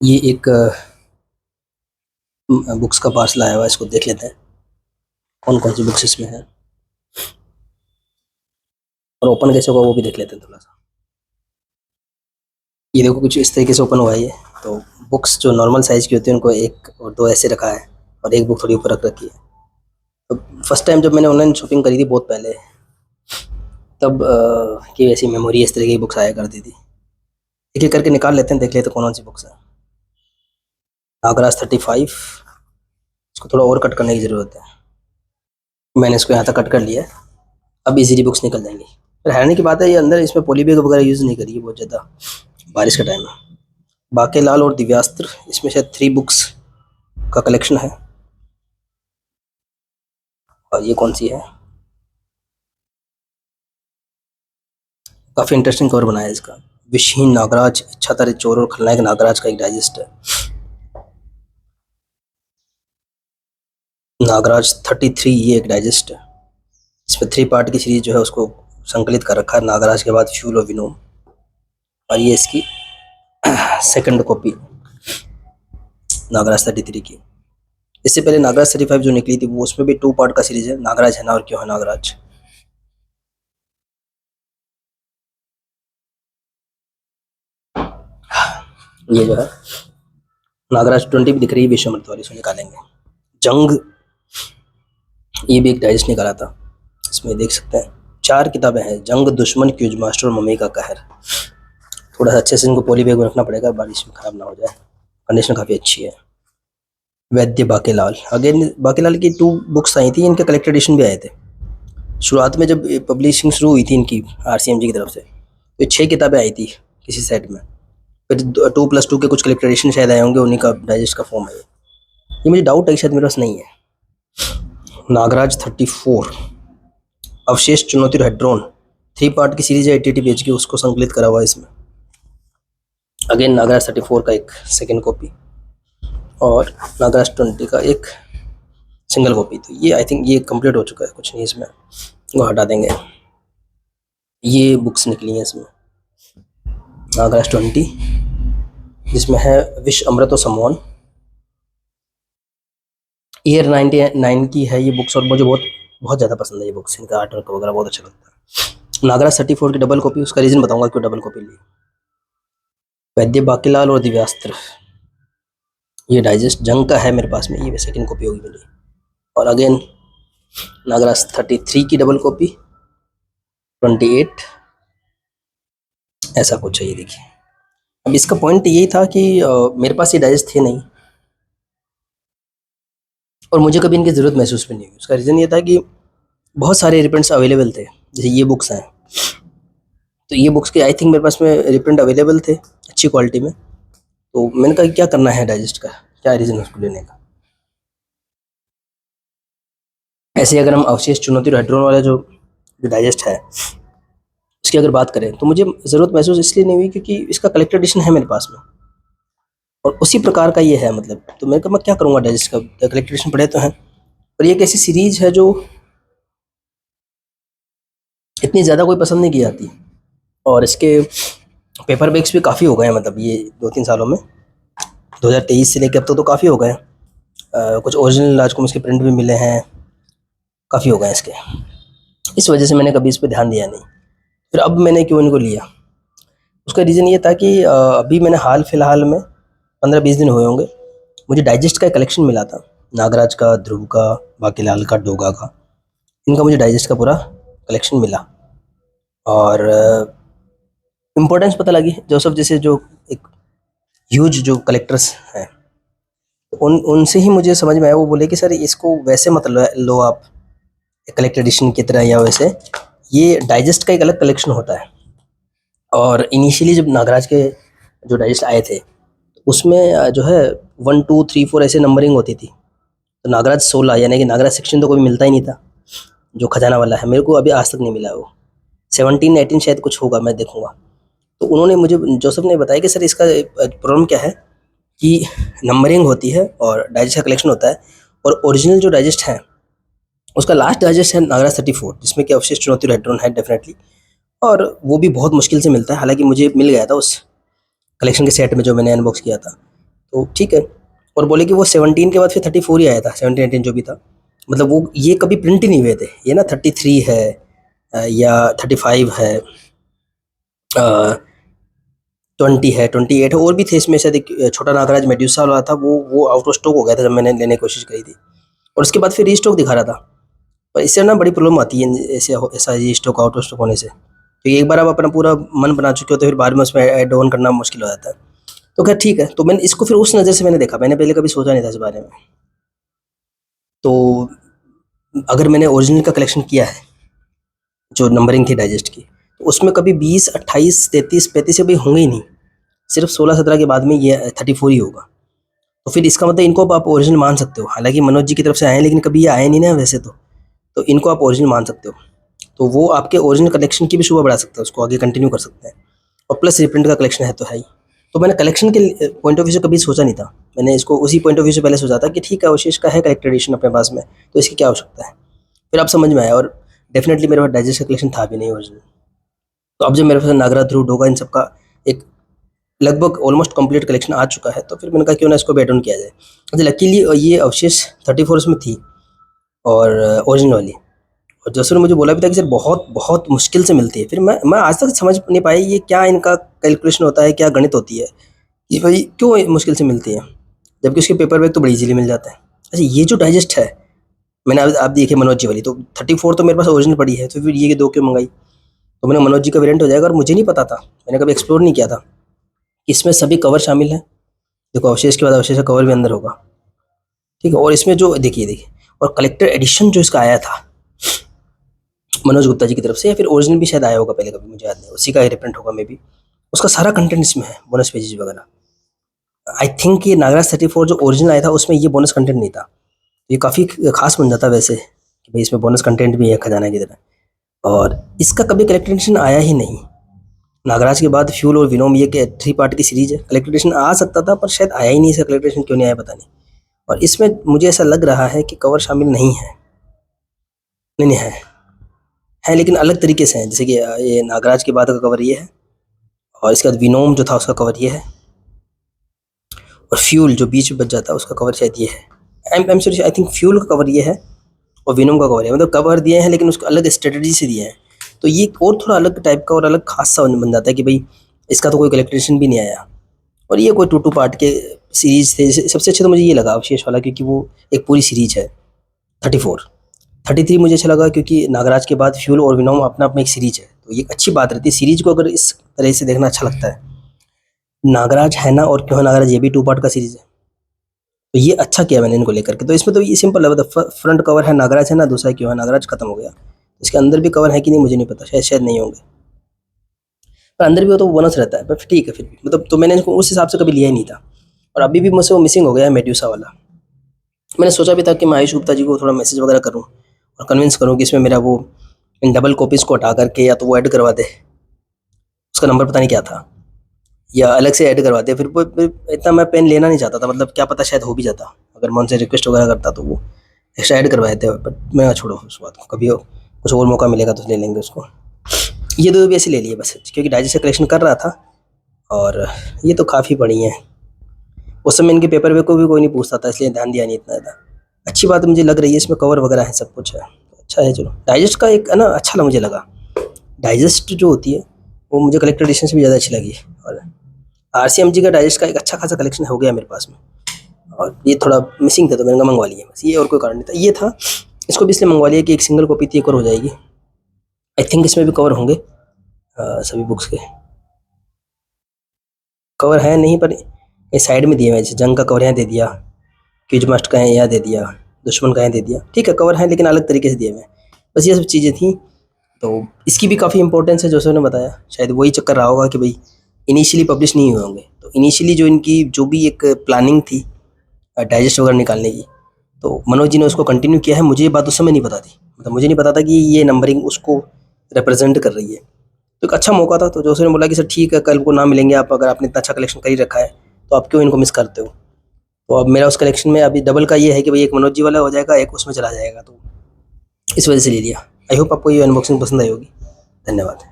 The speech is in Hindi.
ये एक बुक्स का पार्सल आया हुआ है, इसको देख लेते हैं कौन कौन सी बुक्स इसमें है और ओपन कैसे होगा वो भी देख लेते हैं थोड़ा सा। ये देखो कुछ इस तरीके से ओपन हुआ है ये। तो बुक्स जो नॉर्मल साइज़ की होती है उनको एक और दो ऐसे रखा है और एक बुक थोड़ी ऊपर रख रखी है। तो फर्स्ट टाइम जब मैंने ऑनलाइन शॉपिंग करी थी बहुत पहले, तब की ऐसी मेमोरी इस तरह की बुक्स आया करती थी। एक एक करके निकाल लेते हैं, देख लेते हैं कौन कौन सी बुक्स हैं। नागराज 35, इसको थोड़ा और कट करने की ज़रूरत है। मैंने इसको यहाँ तक कट कर लिया है। अब इजीली बुक्स निकल जाएंगी। पर हैरानी की बात है, ये अंदर इसमें पॉली बैग वगैरह यूज़ नहीं करी है बहुत ज़्यादा, बारिश का टाइम है। बाकेलाल और दिव्यास्त्र, इसमें शायद 3 बुक्स का कलेक्शन है। और ये कौन सी है, काफ़ी इंटरेस्टिंग कवर बनाया है इसका। विषहीन नागराज, इच्छाधारी चोर और खलनायक नागराज का एक डाइजेस्ट है। नागराज 33, ये एक डाइजेस्ट है। इसमें 3 पार्ट की सीरीज जो है उसको संकलित कर रखा है, नागराज के बाद फ्यूल और विनोम। और ये इसकी सेकंड कॉपी नागराज 33 की। इससे पहले नागराज 35 जो निकली थी वो, उसमें भी 2 पार्ट का सीरीज है, नागराज है ना और क्यों है नागराज। ये जो है नागराज 20 भी दिख रही है, विश्वामित्र वाली, इसको निकालेंगे। जंग, ये भी एक डाइजेस्ट निकाला था। इसमें देख सकते हैं 4 किताबें हैं, जंग, दुश्मन, क्यूज मास्टर और मम्मी का कहर। थोड़ा सा अच्छे से इनको पॉली बैग में रखना पड़ेगा, बारिश में खराब ना हो जाए। कंडीशन काफ़ी अच्छी है। वैद्य बाकेलाल, अगेन बाकेलाल की 2 बुक्स आई थी, इनके कलेक्टेड एडिशन भी आए थे। शुरुआत में जब पब्लिशिंग शुरू हुई थी इनकी आरसीएमजी की तरफ से, तो 6 किताबें आई थी किसी सेट में। फिर 2+2 के कुछ कलेक्टेड एडिशन शायद आए होंगे, उन्हीं का डाइजेस्ट का फॉर्म है ये मुझे डाउट है कि शायद मेरे पास नहीं है। नागराज 34, अवशेष, चुनौती और हेड्रोन, 3 पार्ट की सीरीज है, 80 पेज की, उसको संकलित करा हुआ है इसमें। अगेन नागराज 34 का एक सेकेंड कॉपी और नागराज 20 का एक सिंगल कॉपी। तो ये आई थिंक ये कंप्लीट हो चुका है, कुछ नहीं इसमें, वो हटा देंगे। ये बुक्स निकली हैं इसमें, नागराज 20, जिसमें है विश, अमृत और सम्मोहन। ईयर 99 की है ये बुक्स और मुझे बहुत बहुत ज़्यादा पसंद है ये बुक्स, इनका आर्ट वर्क वगैरह बहुत अच्छा लगता है। नागराज 34 की डबल कॉपी, उसका रीज़न बताऊंगा क्यों डबल कॉपी ली। वैद्य बाकीलाल और दिव्यास्त्र, ये डाइजेस्ट जंग का है मेरे पास में, ये सेकंड कॉपी होगी मेरी। और अगेन नागराज 33 की डबल कॉपी, 28, ऐसा कुछ है ये देखिए। अब इसका पॉइंट यही था कि मेरे पास ये डाइजेस्ट थे नहीं और मुझे कभी इनकी ज़रूरत महसूस भी नहीं हुई। उसका रीज़न ये था कि बहुत सारे रिप्रिंट्स अवेलेबल थे, जैसे ये बुक्स हैं, तो ये बुक्स के आई थिंक मेरे पास में रिप्रिंट अवेलेबल थे अच्छी क्वालिटी में। तो मैंने कहा क्या करना है डाइजेस्ट का, क्या रीज़न है उसको लेने का। ऐसे अगर हम अवशेष, चुनौती और हेड्रोन वाला जो जो डाइजेस्ट है उसकी अगर बात करें, तो मुझे ज़रूरत महसूस इसलिए नहीं हुई क्योंकि इसका कलेक्टेड एडिशन है मेरे पास में और उसी प्रकार का ये है। मतलब तो मैंने कहा मैं क्या करूँगा डाइजेस्ट का, कलेक्टेड एडिशन पढ़े तो हैं। और ये एक ऐसी सीरीज है जो इतनी ज़्यादा कोई पसंद नहीं की जाती और इसके पेपर बैग्स भी काफ़ी हो गए हैं, मतलब ये 2-3 सालों में, 2023 से लेकर अब तक तो काफ़ी हो गए हैं। कुछ ओरिजिनल आज को इसके प्रिंट भी मिले हैं, काफ़ी हो गए हैं इसके। इस वजह से मैंने कभी इस पे ध्यान दिया नहीं। फिर अब मैंने क्यों इनको लिया, उसका रीज़न ये था कि अभी मैंने हाल फिलहाल में 15-20 दिन हुए होंगे, मुझे डाइजेस्ट का एक कलेक्शन मिला था, नागराज का, ध्रुव का, बाकीलाल का, डोगा का, इनका मुझे डाइजेस्ट का पूरा कलेक्शन मिला। और इम्पोर्टेंस पता लगी, जोसेफ जैसे जो एक ह्यूज जो कलेक्टर्स हैं, उन उनसे ही मुझे समझ में आया। वो बोले कि सर इसको वैसे मत लो आप कलेक्टर एडिशन की तरह या वैसे, ये डाइजेस्ट का एक अलग कलेक्शन होता है। और इनिशियली जब नागराज के जो डाइजेस्ट आए थे उसमें जो है 1 2 3 4 ऐसे नंबरिंग होती थी। तो नागराज 16 यानी कि नागराज सेक्शन तो कोई मिलता ही नहीं था, जो खजाना वाला है, मेरे को अभी आज तक नहीं मिला वो। 17 18 शायद कुछ होगा, मैं देखूंगा। तो उन्होंने मुझे, जोसेफ ने बताया कि सर इसका प्रॉब्लम क्या है कि नंबरिंग होती है और डाइजेस्ट का कलेक्शन होता है, और ओरिजिनल जो डाइजेस्ट है उसका लास्ट डाइजेस्ट है नागराज 34, जिसमें कि अवशेष, चुनौती, हेड्रोन है डेफिनेटली। और वो भी बहुत मुश्किल से मिलता है, हालांकि मुझे मिल गया था उस कलेक्शन के सेट में जो मैंने अनबॉक्स किया था। तो ठीक है। और बोले कि वो 17 के बाद फिर 34 ही आया था, 17 18 जो भी था, मतलब वो ये कभी प्रिंट ही नहीं हुए थे। ये ना 33 है या 35 है, 20 है, 28 है, और भी थे इसमें। शायद एक छोटा नागराज मेड्यूसा वाला था, वो आउट ऑफ स्टॉक हो गया था जब मैंने लेने की कोशिश करी थी, और उसके बाद फिर रीस्टॉक दिखा रहा था। पर इससे ना बड़ी प्रॉब्लम आती है ऐसा रीस्टॉक आउट ऑफ स्टॉक होने से, क्योंकि एक बार आप अपना पूरा मन बना चुके हो तो फिर बाद में उसमें ऐड ऑन करना मुश्किल हो जाता है। तो खैर ठीक है, तो मैंने इसको फिर उस नज़र से मैंने देखा, मैंने पहले कभी सोचा नहीं था इस बारे में। तो अगर मैंने ओरिजिनल का कलेक्शन किया है, जो नंबरिंग थी डाइजेस्ट की, तो उसमें कभी 20 28 33 35 भी होंगे ही नहीं, सिर्फ 16 17 के बाद में ये 34 ही होगा। तो फिर इसका मतलब इनको आप ओरिजिनल मान सकते हो। हालांकि मनोज जी की तरफ से आए हैं, लेकिन कभी ये आए नहीं ना वैसे तो इनको आप ओरिजिनल मान सकते हो। तो वो आपके ओरिजिनल कलेक्शन की भी शोभा बढ़ा सकते हैं, उसको आगे कंटिन्यू कर सकते हैं। और प्लस रिप्रिंट का कलेक्शन है तो है ही। तो मैंने कलेक्शन के पॉइंट ऑफ व्यू से कभी सोचा नहीं था, मैंने इसको उसी पॉइंट ऑफ व्यू से पहले सोचा था कि ठीक है अवशेष का है कलेक्टर एडिशन अपने पास में, तो इसकी क्या आवश्यकता है। फिर आप समझ में आया, और डेफिनेटली मेरे पास डाइजेस्ट का कलेक्शन था भी नहीं ओरिजिनल। तो अब जब मेरे पास नागरा ध्रुव डोगा इन सब का एक लगभग ऑलमोस्ट कंप्लीट कलेक्शन आ चुका है, तो फिर मैंने कहा क्यों ना इसको भी एड ऑन किया जाए। अच्छा, लकीली ये अवशेष 34 में थी, और ओरिजिनल वाली। और जैसे ने मुझे बोला भी था कि सर बहुत बहुत मुश्किल से मिलती है। फिर मैं आज तक समझ नहीं पाई ये क्या इनका कैलकुलेशन होता है, क्या गणित होती है, ये भाई क्यों मुश्किल से मिलती है, जबकि उसके पेपर बैग तो बड़ी इजीली मिल जाता है। अच्छा, ये जो डाइजेस्ट है, मैंने आप देखे मनोज जी वाली, तो 34 तो मेरे पास ओरिजिनल पड़ी है, तो फिर ये दो क्यों मंगाई। तो मैंने मनोज जी का वेरिएंट हो जाएगा, और मुझे नहीं पता था, मैंने कभी एक्सप्लोर नहीं किया था कि इसमें सभी कवर शामिल हैं। देखो, अवशेष के बाद अवशेष का कवर भी अंदर होगा, ठीक है। और इसमें जो देखिए, और कलेक्टर एडिशन जो इसका आया था मनोज गुप्ता जी की तरफ से, या फिर ओरिजिनल भी शायद आया होगा पहले कभी, मुझे याद नहीं, उसी का रिप्रिंट होगा मे बी। उसका सारा कंटेंट इसमें है, बोनस पेजेस वगैरह। आई थिंक ये नागराज 34 जो ओरिजिनल आया था उसमें ये बोनस कंटेंट नहीं था। ये काफ़ी खास बन जाता वैसे कि भाई इसमें बोनस कंटेंट भी है खजाना की तरह। और इसका कभी कलेक्टर एडिशन आया ही नहीं। नागराज के बाद फ्यूल और विनोम, ये 3 पार्ट की सीरीज है, कलेक्टर एडिशन आ सकता था पर शायद आया ही नहीं। इसका कलेक्टर एडिशन क्यों नहीं आया पता नहीं। और इसमें मुझे ऐसा लग रहा है कि कवर शामिल नहीं है। नहीं नहीं है लेकिन अलग तरीके से है। जैसे कि ये नागराज के बाद का कवर ये है, और इसके बाद विनोम जो था उसका कवर ये है, और फ्यूल जो बीच में बच जाता है उसका कवर शायद ये है। I am sorry, I think fuel का कवर ये है और विनोम का कवर है। मतलब कवर दिए हैं लेकिन उसको अलग स्ट्रेटजी से दिए हैं। तो ये और थोड़ा अलग टाइप का और अलग खास सा बन जाता है कि भाई इसका तो कोई कलेक्टेशन भी नहीं आया। और ये कोई 2 पार्ट के सीरीज थे। सबसे अच्छा तो मुझे ये लगा अवशेष वाला, क्योंकि वो एक पूरी सीरीज है। 34 33 मुझे अच्छा लगा क्योंकि नागराज के बाद फ्यूल और विनोम अपना अपना एक सीरीज है, तो ये एक अच्छी बात रहती है सीरीज को अगर इस तरह से देखना अच्छा लगता है। नागराज है ना, और क्यों है नागराज, ये भी 2 पार्ट का सीरीज है। तो ये अच्छा किया मैंने इनको लेकर के। तो इसमें तो ये सिंपल है, मतलब फ्रंट कवर है नागराज है ना, दूसरा क्यों है नागराज, खत्म हो गया। इसके अंदर भी कवर है कि नहीं मुझे नहीं पता, शायद शायद नहीं होंगे, पर अंदर भी हो तो बोनस रहता है। पर ठीक है फिर भी, मतलब तो मैंने इसको उस हिसाब से कभी लिया ही नहीं था। और अभी भी मुझसे वो मिसिंग हो गया है मेड्यूसा वाला। मैंने सोचा भी था कि मैं आयुष गुप्ता जी को थोड़ा मैसेज वगैरह करूँ और कन्विंस करूँ कि इसमें मेरा वो इन डबल कॉपीज़ को हटा करके या तो वो ऐड करवा दे, उसका नंबर पता नहीं क्या था, या अलग से ऐड करवा दे। फिर इतना मैं पेन लेना नहीं चाहता था, मतलब क्या पता शायद हो भी जाता अगर मैं उनसे रिक्वेस्ट वगैरह करता, तो वो एक्स्ट्रा ऐड करवाए थे। बट मैं छोड़ो उस बात को, कभी कुछ और मौका मिलेगा तो ले लेंगे उसको। ये दो भी ऐसे ले लिए बस, क्योंकि डाइजेस्ट से कलेक्शन कर रहा था। और ये तो काफ़ी बड़ी हैं, उस समय इनके पेपर वे को भी कोई नहीं पूछता था, इसलिए ध्यान दिया नहीं इतना ज़्यादा। अच्छी बात मुझे लग रही है, इसमें कवर वगैरह है, सब कुछ है, तो अच्छा है। चलो, डाइजेस्ट का एक है ना अच्छा मुझे लगा। डाइजेस्ट जो होती है वो मुझे कलेक्टर एडिशन से भी ज़्यादा अच्छी लगी। और RCMG का डाइजेस्ट का एक अच्छा खासा कलेक्शन हो गया मेरे पास में, और ये थोड़ा मिसिंग था तो मैंने कहा मंगवा लिया बस, ये और कोई कारण नहीं था। ये था, इसको भी इसलिए मंगवा लिया कि एक सिंगल कॉपी थी, एक और हो जाएगी। आई थिंक इसमें भी कवर होंगे सभी बुक्स के। कवर है नहीं, पर ये साइड में दिए हुए हैं, जैसे जंग का कवर यहाँ दे दिया, क्यूज मास्ट का है यहाँ दे दिया, दुश्मन का यहाँ दे दिया। ठीक है, कवर है लेकिन अलग तरीके से दिए हुए हैं। बस ये सब चीज़ें थी। तो इसकी भी काफ़ी इंपॉर्टेंस है, जो उसने बताया। शायद वही चक्कर रहा होगा कि भाई इनिशियली पब्लिश नहीं हुए होंगे। तो इनिशियली जो इनकी जो भी एक प्लानिंग थी डाइजेस्ट वगैरह निकालने की, तो मनोज जी ने उसको कंटिन्यू किया है। मुझे ये बात उस समय नहीं पता थी, मतलब मुझे नहीं पता था कि ये नंबरिंग उसको रिप्रेजेंट कर रही है। तो एक अच्छा मौका था। तो जो उसने बोला कि सर ठीक है, कल को ना मिलेंगे आप, अगर आपने इतना अच्छा कलेक्शन कर ही रखा है तो आप क्यों इनको मिस करते हो। तो अब मेरा उस कलेक्शन में अभी डबल का ये है कि भाई एक मनोज जी वाला हो जाएगा, एक उसमें चला जाएगा, तो इस वजह से ले लिया। आई होप आपको ये अनबॉक्सिंग पसंद आई होगी। धन्यवाद।